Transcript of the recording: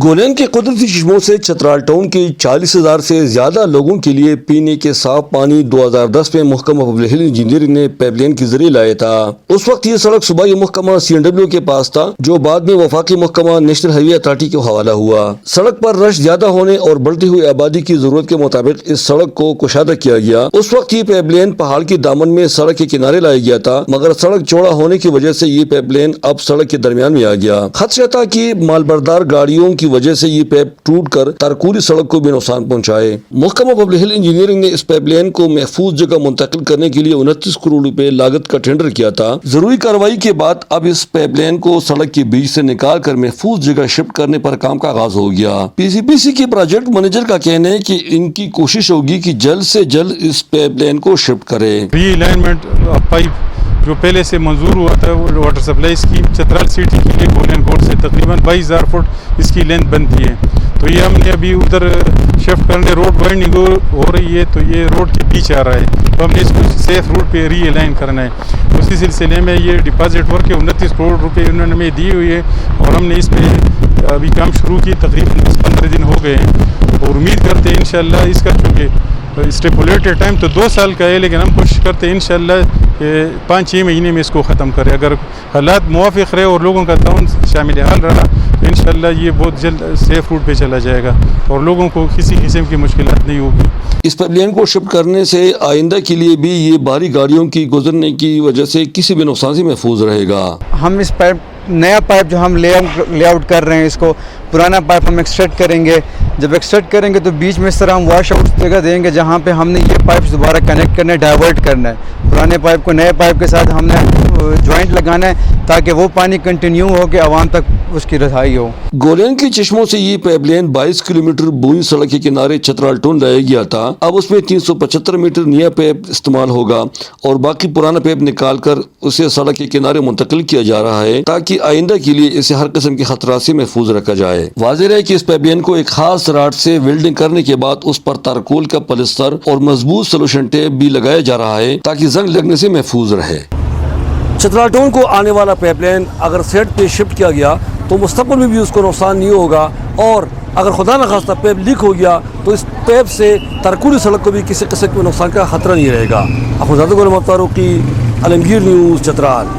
گولین کے قدرتی چشموں سے چترال ٹاؤن کے 40,000 سے زیادہ لوگوں کے لیے پینے کے صاف پانی 2010 میں محکمہ پبلک ہیلتھ انجینئرنگ نے پائپ لائن کے ذریعے لایا تھا۔ اس وقت یہ سڑک صوبائی محکمہ CNW کے پاس تھا، جو بعد میں وفاقی محکمہ نیشنل ہائی وے اتھارٹی کو حوالہ ہوا۔ سڑک پر رش زیادہ ہونے اور بڑھتی ہوئی آبادی کی ضرورت کے مطابق اس سڑک کو کشادہ کیا گیا۔ اس وقت یہ پائپ لائن پہاڑ کی دامن میں سڑک کے کنارے لایا گیا تھا، مگر سڑک چوڑا ہونے کی وجہ سے یہ پائپ لائن اب سڑک کے درمیان میں آ گیا۔ خدشہ تھا کہ مالبردار گاڑیوں کی وجہ سے یہ پائپ ٹوٹ کر ترکوری سڑک کو بھی نقصان پہنچائے۔ محکمہ پبلک ہیلتھ انجینئرنگ نے اس پائپ لائن کو محفوظ جگہ منتقل کرنے کے لیے 29 کروڑ روپے لاگت کا ٹینڈر کیا تھا۔ ضروری کارروائی کے بعد اب اس پائپ لائن کو سڑک کے بیچ سے نکال کر محفوظ جگہ شفٹ کرنے پر کام کا آغاز ہو گیا۔ PCPC کے پروجیکٹ مینیجر کا کہنا ہے کہ ان کی کوشش ہوگی کہ جلد سے جلد اس پائپ لائن کو شفٹ کرے۔ ری الائنمنٹ پائپ جو پہلے سے منظور ہوا تھا water supply scheme Chitral city کے لیے گولین کوٹ سے تقریباً 22,000 فٹ اس کی لینتھ بنتی ہے، تو یہ ہم نے ابھی ادھر شفٹ کرنے روڈ وائنڈنگ ہو رہی ہے، تو یہ روڈ کے بیچ آ رہا ہے، تو ہم نے اس کو سیف روڈ پہ ری الائن کرنا ہے۔ اسی سلسلے میں یہ ڈپازٹ ورک کے 29 کروڑ روپے انہوں نے ہمیں دی ہوئی ہے، اور ہم نے اس پہ ابھی کام شروع کی، تقریباً 10-15 دن ہو گئے ہیں، اور امید کرتے ہیں انشاءاللہ اس کا چونکہ اسٹیپولیٹڈ ٹائم تو 2 سال کا ہے، لیکن ہم کوشش کرتے ہیں انشاءاللہ 5-6 مہینے میں اس کو ختم کرے۔ اگر حالات موافق رہے اور لوگوں کا تعاون شامل حال رہا تو انشاءاللہ یہ بہت جلد سیف روٹ پہ چلا جائے گا اور لوگوں کو کسی قسم کی مشکلات نہیں ہوگی۔ اس پائپ لائن کو شفٹ کرنے سے آئندہ کے لیے بھی یہ بھاری گاڑیوں کی گزرنے کی وجہ سے کسی بھی نقصان سے محفوظ رہے گا۔ ہم اس نیا پائپ جو ہم لے آؤٹ کر رہے ہیں، اس کو پرانا پائپ ہم ایکسٹریکٹ کریں گے۔ جب ایکسٹریکٹ کریں گے تو بیچ میں اس طرح ہم واش آؤٹ جگہ دیں گے جہاں پہ ہم نے یہ پائپ دوبارہ کنیکٹ کرنا ہے، ڈائیورٹ کرنا ہے۔ پرانے پائپ کو نئے پائپ کے ساتھ ہم نے جوائنٹ لگانا ہے تاکہ وہ پانی کنٹینیو ہو کے عوام تک اس کی رسائی ہو۔ گولین کے چشموں سے یہ پائپ لائن 22 کلومیٹر بوئی سڑک کے کنارے چترال ٹاؤن لایا گیا تھا۔ اب اس میں 375 میٹر نیا پائپ استعمال ہوگا اور باقی پرانا پائپ نکال کر اسے سڑک کے کنارے منتقل کیا جا رہا ہے تاکہ آئندہ کے لیے اسے ہر قسم کے خطرات سے محفوظ رکھا جائے۔ واضح ہے کہ اس پائپ لائن کو ایک خاص راڈ سے ویلڈنگ کرنے کے بعد اس پر تارکول کا پلستر اور مضبوط سلوشن ٹیپ بھی لگایا جا رہا ہے تاکہ زنگ لگنے سے محفوظ رہے۔ چترال ٹاؤن کو آنے والا پائپ لائن اگر سیٹ پہ شفٹ کیا گیا تو مستقبل میں بھی اس کو نقصان نہیں ہوگا، اور اگر خدا نخواستہ پائپ لیک ہو گیا تو اس پائپ سے ترکوری سڑک کو بھی کسی قسم کے نقصان کا خطرہ نہیں رہے گا۔ اخوندزادہ غلام فاروقی، عالمگیر نیوز، چترال۔